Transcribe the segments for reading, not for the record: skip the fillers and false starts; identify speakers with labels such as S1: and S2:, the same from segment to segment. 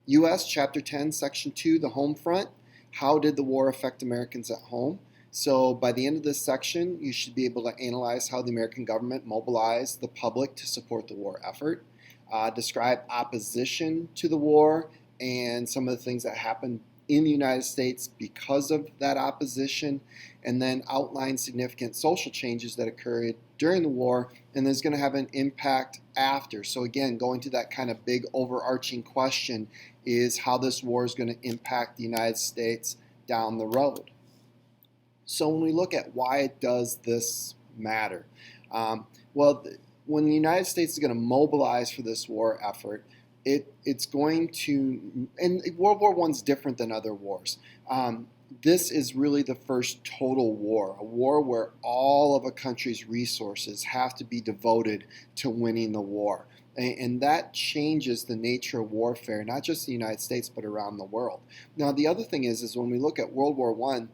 S1: U.S. Chapter 10, Section 2, the home front. How did the war affect Americans at home? So by the end of this section, you should be able to analyze how the American government mobilized the public to support the war effort, describe opposition to the war and some of the things that happened in the United States because of that opposition, and then outline significant social changes that occurred during the war and there's going to have an impact after. So again, going to that kind of big overarching question is how this war is going to impact the United States down the road. So when we look at why does this matter? Well, when the United States is going to mobilize for this war effort, it's going to, and World War I is different than other wars. This is really the first total war, a war where all of a country's resources have to be devoted to winning the war. And that changes the nature of warfare, not just in the United States, but around the world. Now, the other thing is when we look at World War I,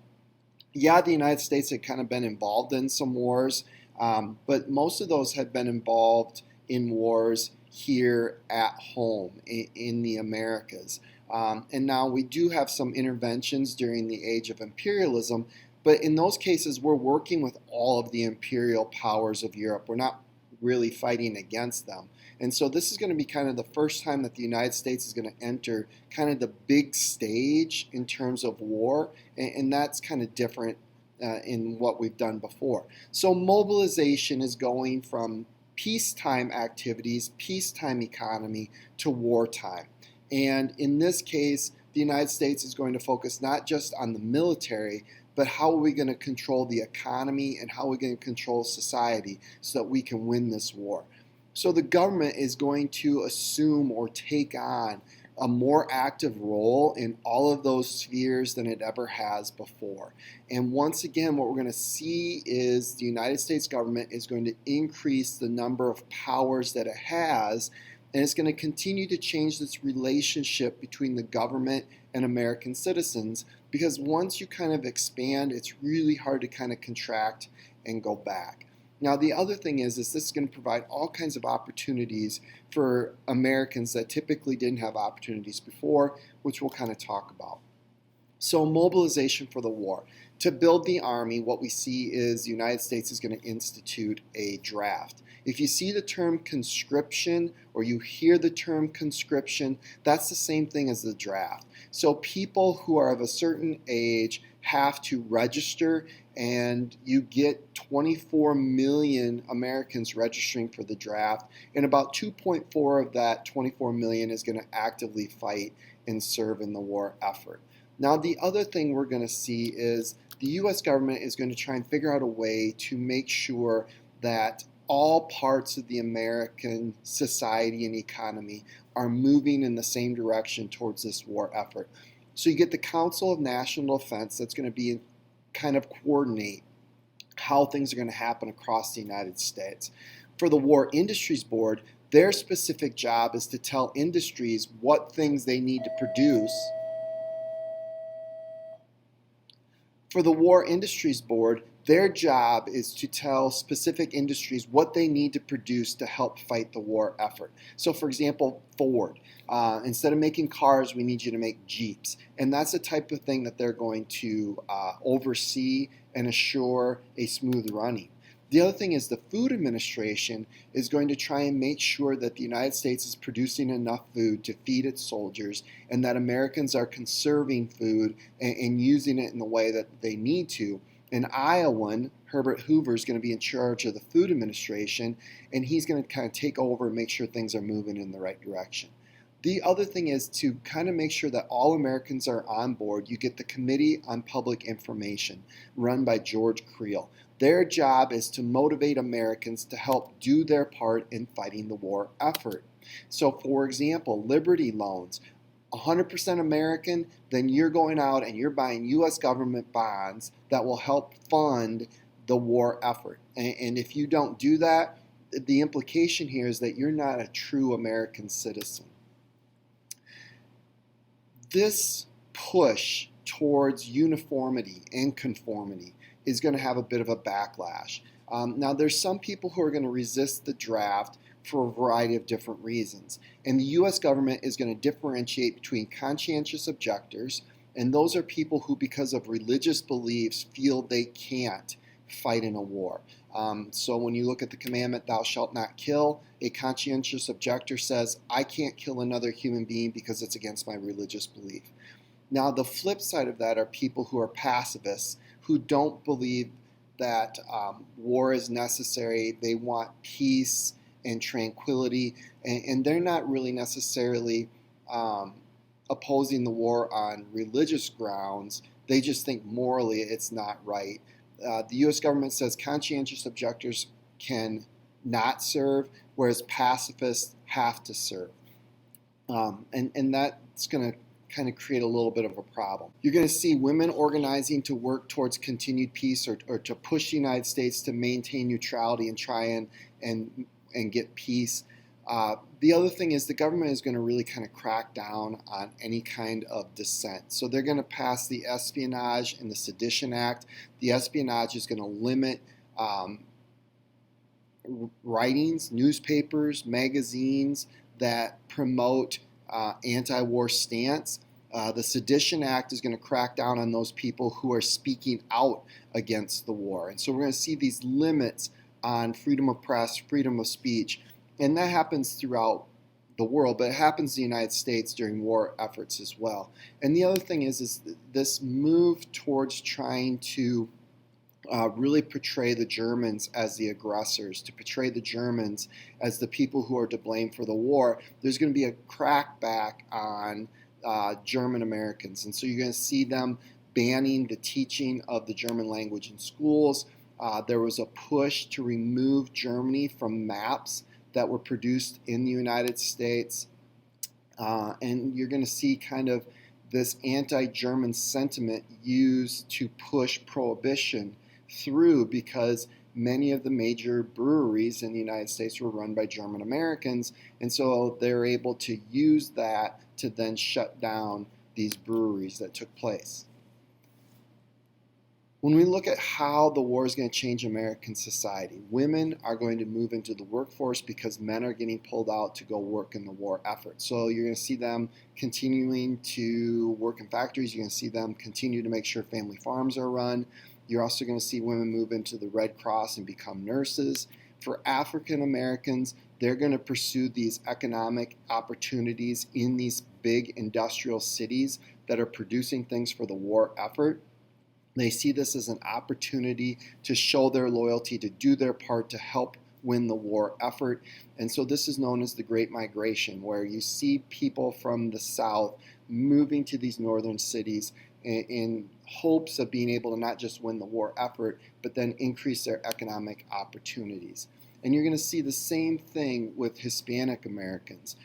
S1: yeah, the United States had kind of been involved in some wars, but most of those had been involved in wars here at home in the Americas. And now we do have some interventions during the age of imperialism, but in those cases we're working with all of the imperial powers of Europe. We're not really fighting against them. And so this is going to be kind of the first time that the United States is going to enter kind of the big stage in terms of war, and that's kind of different in what we've done before. So mobilization is going from peacetime activities, peacetime economy, to wartime. And in this case, the United States is going to focus not just on the military, but how are we going to control the economy and how are we going to control society so that we can win this war. So the government is going to assume or take on a more active role in all of those spheres than it ever has before. And once again, what we're going to see is the United States government is going to increase the number of powers that it has, and it's going to continue to change this relationship between the government and American citizens, because once you kind of expand, it's really hard to kind of contract and go back. Now, the other thing is this is going to provide all kinds of opportunities for Americans that typically didn't have opportunities before, which we'll kind of talk about. So mobilization for the war. To build the army, what we see is the United States is going to institute a draft. If you see the term conscription or you hear the term conscription, that's the same thing as the draft. So people who are of a certain age have to register, and you get 24 million Americans registering for the draft, and about 2.4 of that 24 million is going to actively fight and serve in the war effort. Now, the other thing we're going to see is the U.S. government is going to try and figure out a way to make sure that all parts of the American society and economy are moving in the same direction towards this war effort. So you get the Council of National Defense that's going to be kind of coordinate how things are going to happen across the United States. For the War Industries Board, their specific job is to tell industries what things they need to produce. For the War Industries Board, their job is to tell specific industries what they need to produce to help fight the war effort. So for example, Ford, instead of making cars, we need you to make Jeeps. And that's the type of thing that they're going to oversee and assure a smooth running. The other thing is the Food Administration is going to try and make sure that the United States is producing enough food to feed its soldiers and that Americans are conserving food and using it in the way that they need to. An Iowan, Herbert Hoover, is going to be in charge of the Food Administration, and he's going to kind of take over and make sure things are moving in the right direction. The other thing is to kind of make sure that all Americans are on board. You get the Committee on Public Information, run by George Creel. Their job is to motivate Americans to help do their part in fighting the war effort. So, for example, Liberty loans. 100% American, then you're going out and you're buying U.S. government bonds that will help fund the war effort. And if you don't do that, the implication here is that you're not a true American citizen. This push towards uniformity and conformity is going to have a bit of a backlash. Now, there's some people who are going to resist the draft for a variety of different reasons. And the U.S. government is going to differentiate between conscientious objectors, and those are people who, because of religious beliefs, feel they can't fight in a war. So when you look at the commandment, thou shalt not kill, a conscientious objector says, I can't kill another human being because it's against my religious belief. Now, the flip side of that are people who are pacifists, who don't believe that war is necessary. They want peace and tranquility, and they're not really necessarily opposing the war on religious grounds. They just think morally it's not right. The U.S. government says conscientious objectors can not serve, whereas pacifists have to serve. And that's going to kind of create a little bit of a problem. You're going to see women organizing to work towards continued peace, or to push the United States to maintain neutrality and try and get peace. The other thing is the government is going to really kind of crack down on any kind of dissent. So they're going to pass the Espionage and the Sedition Act. The espionage is going to limit writings, newspapers, magazines that promote anti-war stance. The Sedition Act is going to crack down on those people who are speaking out against the war. And so we're going to see these limits on freedom of press, freedom of speech. And that happens throughout the world, but it happens in the United States during war efforts as well. And the other thing is this move towards trying to really portray the Germans as the aggressors, to portray the Germans as the people who are to blame for the war. There's going to be a crackback on German Americans. And so you're going to see them banning the teaching of the German language in schools. There was a push to remove Germany from maps that were produced in the United States. And you're going to see kind of this anti-German sentiment used to push prohibition through, because many of the major breweries in the United States were run by German Americans, and so they're able to use that to then shut down these breweries that took place. When we look at how the war is going to change American society, women are going to move into the workforce because men are getting pulled out to go work in the war effort. So you're going to see them continuing to work in factories. You're going to see them continue to make sure family farms are run. You're also going to see women move into the Red Cross and become nurses. For African Americans, they're going to pursue these economic opportunities in these big industrial cities that are producing things for the war effort. They see this as an opportunity to show their loyalty, to do their part to help win the war effort. And so this is known as the Great Migration, where you see people from the South moving to these northern cities in hopes of being able to not just win the war effort, but then increase their economic opportunities. And you're going to see the same thing with Hispanic Americans.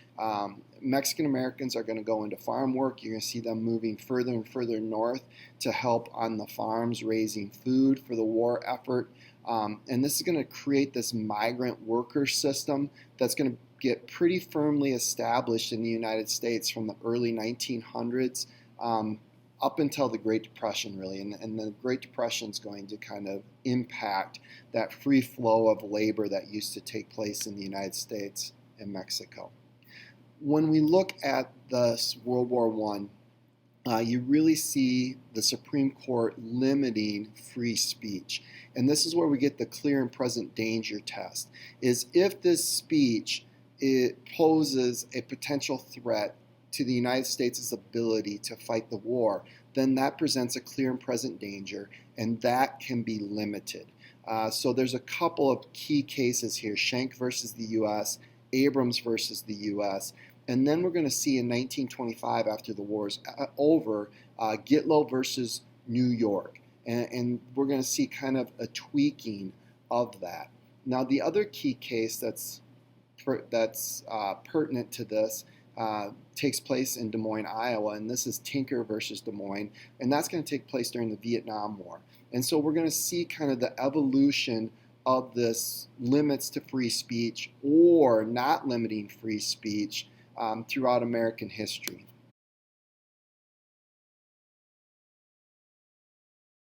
S1: Mexican Americans are going to go into farm work. You're going to see them moving further and further north to help on the farms raising food for the war effort. And this is going to create this migrant worker system that's going to get pretty firmly established in the United States from the early 1900s up until the Great Depression, really. And the Great Depression is going to kind of impact that free flow of labor that used to take place in the United States and Mexico. When we look at this World War I, you really see the Supreme Court limiting free speech. And this is where we get the clear and present danger test, is if this speech it poses a potential threat to the United States' ability to fight the war, then that presents a clear and present danger, and that can be limited. So there's a couple of key cases here, Schenck versus the U.S., Abrams versus the U.S., and then we're going to see in 1925, after the war is over, Gitlow versus New York, and we're going to see kind of a tweaking of that. Now, the other key case that's pertinent to this takes place in Des Moines, Iowa, and this is Tinker versus Des Moines, and that's going to take place during the Vietnam War. And so we're going to see kind of the evolution of this limits to free speech or not limiting free speech throughout American history.